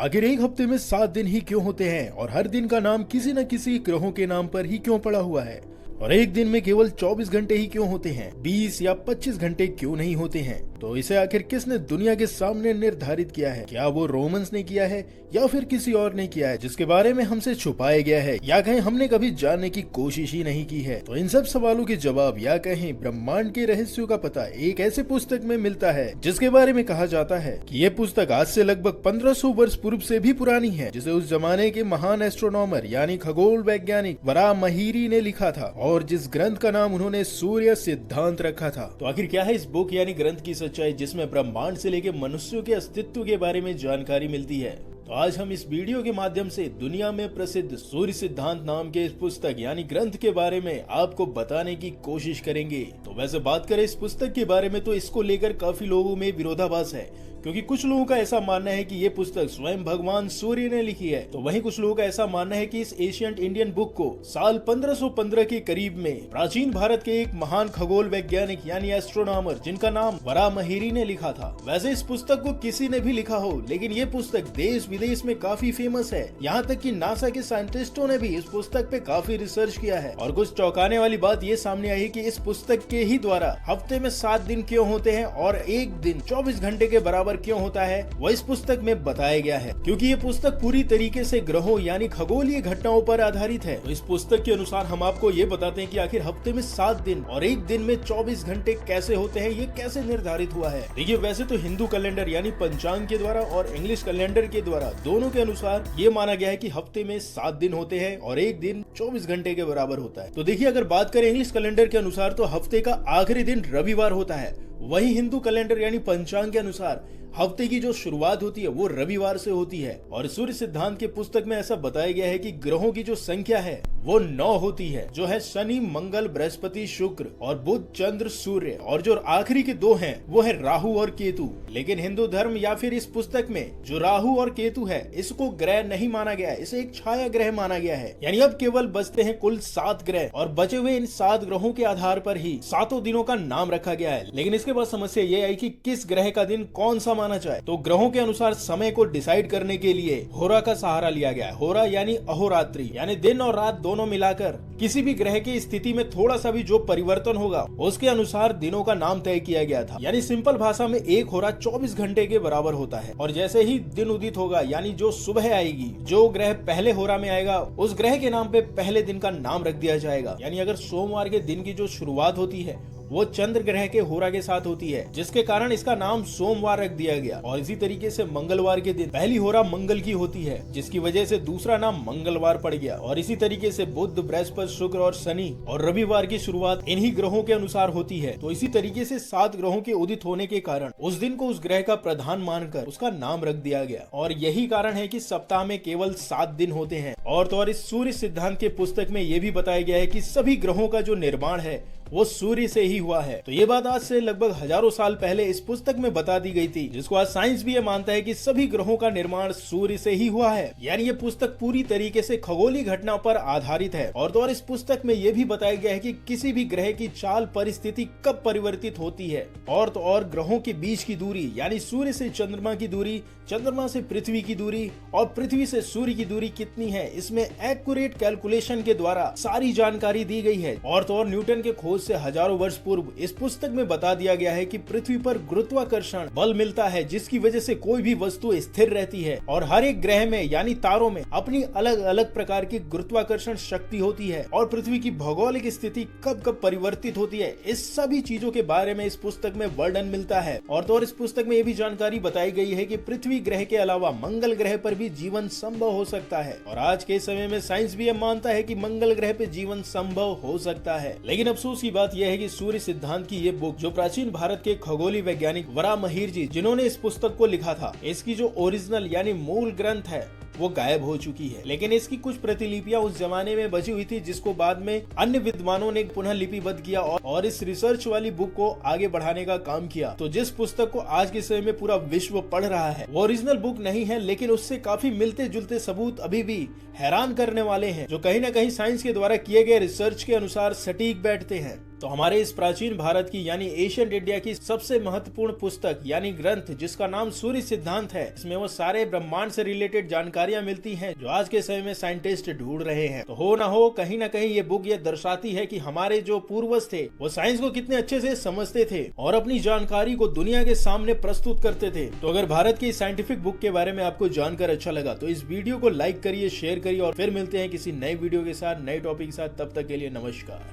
आखिर एक हफ्ते में 7 दिन ही क्यों होते हैं और हर दिन का नाम किसी न किसी ग्रहों के नाम पर ही क्यों पड़ा हुआ है? और एक दिन में केवल 24 घंटे ही क्यों होते हैं? 20 या 25 घंटे क्यों नहीं होते हैं? तो इसे आखिर किसने दुनिया के सामने निर्धारित किया है? क्या वो रोमन्स ने किया है या फिर किसी और ने किया है जिसके बारे में हमसे छुपाया गया है, या कहीं हमने कभी जानने की कोशिश ही नहीं की है? तो इन सब सवालों के जवाब या कहीं ब्रह्मांड के रहस्यों का पता एक ऐसे पुस्तक में मिलता है जिसके बारे में कहा जाता है कि ये पुस्तक आज से लगभग 1500 वर्ष पूर्व से भी पुरानी है, जिसे उस जमाने के महान एस्ट्रोनॉमर यानी खगोल वैज्ञानिक वराहमिहिरी ने लिखा था और जिस ग्रंथ का नाम उन्होंने सूर्य सिद्धांत रखा था। तो आखिर क्या है इस बुक यानी ग्रंथ की सच्चाई जिसमें ब्रह्मांड से लेकर मनुष्यों के अस्तित्व के बारे में जानकारी मिलती है? तो आज हम इस वीडियो के माध्यम से दुनिया में प्रसिद्ध सूर्य सिद्धांत नाम के इस पुस्तक यानी ग्रंथ के बारे में आपको बताने की कोशिश करेंगे। तो वैसे बात करें इस पुस्तक के बारे में तो इसको लेकर काफी लोगों में विरोधाभास है, क्योंकि कुछ लोगों का ऐसा मानना है कि ये पुस्तक स्वयं भगवान सूर्य ने लिखी है, तो वहीं कुछ लोगों का ऐसा मानना है कि इस एशियंट इंडियन बुक को साल 1515 के करीब में प्राचीन भारत के एक महान खगोल वैज्ञानिक यानी एस्ट्रोनॉमर जिनका नाम वराहमिहिरी ने लिखा था। वैसे इस पुस्तक को किसी ने भी लिखा हो, लेकिन ये पुस्तक देश विदेश में काफी फेमस है। यहाँ तक कि नासा के साइंटिस्टों ने भी इस पुस्तक पे काफी रिसर्च किया है। और कुछ चौंकाने वाली बात ये सामने आई कि इस पुस्तक के ही द्वारा हफ्ते में 7 दिन क्यों होते हैं और एक दिन 24 घंटे के बराबर क्यों होता है, वह इस पुस्तक में बताया गया है। क्योंकि ये पुस्तक पूरी तरीके से ग्रहों यानी खगोलीय घटनाओं पर आधारित है। तो इस पुस्तक के अनुसार हम आपको ये बताते हैं कि आखिर हफ्ते में 7 दिन और एक दिन में 24 घंटे कैसे होते हैं, ये कैसे निर्धारित हुआ है। देखिए, वैसे तो हिंदू कैलेंडर यानी पंचांग के द्वारा और इंग्लिश कैलेंडर के द्वारा दोनों के अनुसार ये माना गया है कि हफ्ते में 7 दिन होते हैं और एक दिन 24 घंटे के बराबर होता है। तो देखिए, अगर बात करें इंग्लिश कैलेंडर के अनुसार तो हफ्ते का आखिरी दिन रविवार होता है। वहीं हिंदू कैलेंडर यानी पंचांग के अनुसार हफ्ते की जो शुरुआत होती है वो रविवार से होती है। और सूर्य सिद्धांत के पुस्तक में ऐसा बताया गया है कि ग्रहों की जो संख्या है वो 9 होती है, जो है शनि, मंगल, बृहस्पति, शुक्र और बुध, चंद्र, सूर्य। और जो आखिरी के 2 हैं वो है राहु और केतु। लेकिन हिंदू धर्म या फिर इस पुस्तक में जो राहु और केतु है इसको ग्रह नहीं माना गया है, इसे एक छाया ग्रह माना गया है। यानी अब केवल बचते हैं कुल 7 ग्रह और बचे हुए इन 7 ग्रहों के आधार पर ही 7 दिनों का नाम रखा गया है। लेकिन इसके बाद समस्या ये आई कि किस ग्रह का दिन कौन सा माना जाए। तो ग्रहों के अनुसार समय को डिसाइड करने के लिए होरा का सहारा लिया गया है। होरा यानी अहोरात्रि, यानी दिन और रात दोनों मिलाकर किसी भी ग्रह की स्थिति में थोड़ा सा भी जो परिवर्तन होगा उसके अनुसार दिनों का नाम तय किया गया था। यानी सिंपल भाषा में एक होरा 24 घंटे के बराबर होता है। और जैसे ही दिन उदित होगा यानी जो सुबह आएगी, जो ग्रह पहले होरा में आएगा उस ग्रह के नाम पे पहले दिन का नाम रख दिया जाएगा। यानी अगर सोमवार के दिन की जो शुरुआत होती है वो चंद्र ग्रह के होरा के साथ होती है, जिसके कारण इसका नाम सोमवार रख दिया गया। और इसी तरीके से मंगलवार के दिन पहली होरा मंगल की होती है, जिसकी वजह से दूसरा नाम मंगलवार पड़ गया। और इसी तरीके से बुध, बृहस्पति, शुक्र और शनि और रविवार की शुरुआत इन्हीं ग्रहों के अनुसार होती है। तो इसी तरीके से 7 ग्रहों के उदित होने के कारण उस दिन को उस ग्रह का प्रधान मानकर उसका नाम रख दिया गया। और यही कारण है कि सप्ताह में केवल 7 दिन होते हैं। और तो और इस सूर्य सिद्धांत के पुस्तक में यह भी बताया गया है कि सभी ग्रहों का जो निर्माण है वो सूर्य से ही हुआ है। तो ये बात आज से लगभग हजारों साल पहले इस पुस्तक में बता दी गई थी, जिसको आज साइंस भी ये मानता है कि सभी ग्रहों का निर्माण सूर्य से ही हुआ है। यानी ये पुस्तक पूरी तरीके से खगोलीय घटना पर आधारित है। और तो और इस पुस्तक में ये भी बताया गया है कि किसी भी ग्रह की चाल परिस्थिति कब परिवर्तित होती है। और तो और ग्रहों के बीच की दूरी यानी सूर्य से चंद्रमा की दूरी, चंद्रमा से पृथ्वी की दूरी और पृथ्वी से सूर्य की दूरी कितनी है, इसमें एक्यूरेट कैलकुलेशन के द्वारा सारी जानकारी दी गई है। और तो और न्यूटन के खोज से हजारों वर्ष पूर्व इस पुस्तक में बता दिया गया है कि पृथ्वी पर गुरुत्वाकर्षण बल मिलता है, जिसकी वजह से कोई भी वस्तु स्थिर रहती है। और हर एक ग्रह में यानी तारों में अपनी अलग अलग प्रकार की गुरुत्वाकर्षण शक्ति होती है। और पृथ्वी की भौगोलिक स्थिति कब कब परिवर्तित होती है, इस सभी चीजों के बारे में इस पुस्तक में वर्णन मिलता है। और तो और इस पुस्तक में यह भी जानकारी बताई गई है कि पृथ्वी ग्रह के अलावा मंगल ग्रह पर भी जीवन संभव हो सकता है। और आज के समय में साइंस भी यह मानता है कि मंगल ग्रह पे जीवन संभव हो सकता है। लेकिन अफसोस की बात यह है कि सूर्य सिद्धांत की ये बुक जो प्राचीन भारत के खगोलीय वैज्ञानिक वराहमिहिरी जी जिन्होंने इस पुस्तक को लिखा था, इसकी जो ओरिजिनल यानी मूल ग्रंथ है वो गायब हो चुकी है। लेकिन इसकी कुछ प्रतिलिपियां उस जमाने में बची हुई थी, जिसको बाद में अन्य विद्वानों ने पुनः लिपिबद्ध किया और इस रिसर्च वाली बुक को आगे बढ़ाने का काम किया। तो जिस पुस्तक को आज के समय में पूरा विश्व पढ़ रहा है वो ओरिजिनल बुक नहीं है, लेकिन उससे काफी मिलते जुलते सबूत अभी भी हैरान करने वाले हैं, जो कहीं ना कहीं साइंस के द्वारा किए गए रिसर्च के अनुसार सटीक बैठते हैं। तो हमारे इस प्राचीन भारत की यानी एशियंट इंडिया की सबसे महत्वपूर्ण पुस्तक यानी ग्रंथ जिसका नाम सूर्य सिद्धांत है, इसमें वो सारे ब्रह्मांड से रिलेटेड जानकारियां मिलती हैं जो आज के समय में साइंटिस्ट ढूंढ रहे हैं। तो हो ना हो कहीं ना कहीं ये बुक ये दर्शाती है कि हमारे जो पूर्वज थे वो साइंस को कितने अच्छे से समझते थे और अपनी जानकारी को दुनिया के सामने प्रस्तुत करते थे। तो अगर भारत की साइंटिफिक बुक के बारे में आपको जानकर अच्छा लगा तो इस वीडियो को लाइक करिए, शेयर करिए और फिर मिलते हैं किसी नए वीडियो के साथ, नए टॉपिक के साथ। तब तक के लिए नमस्कार।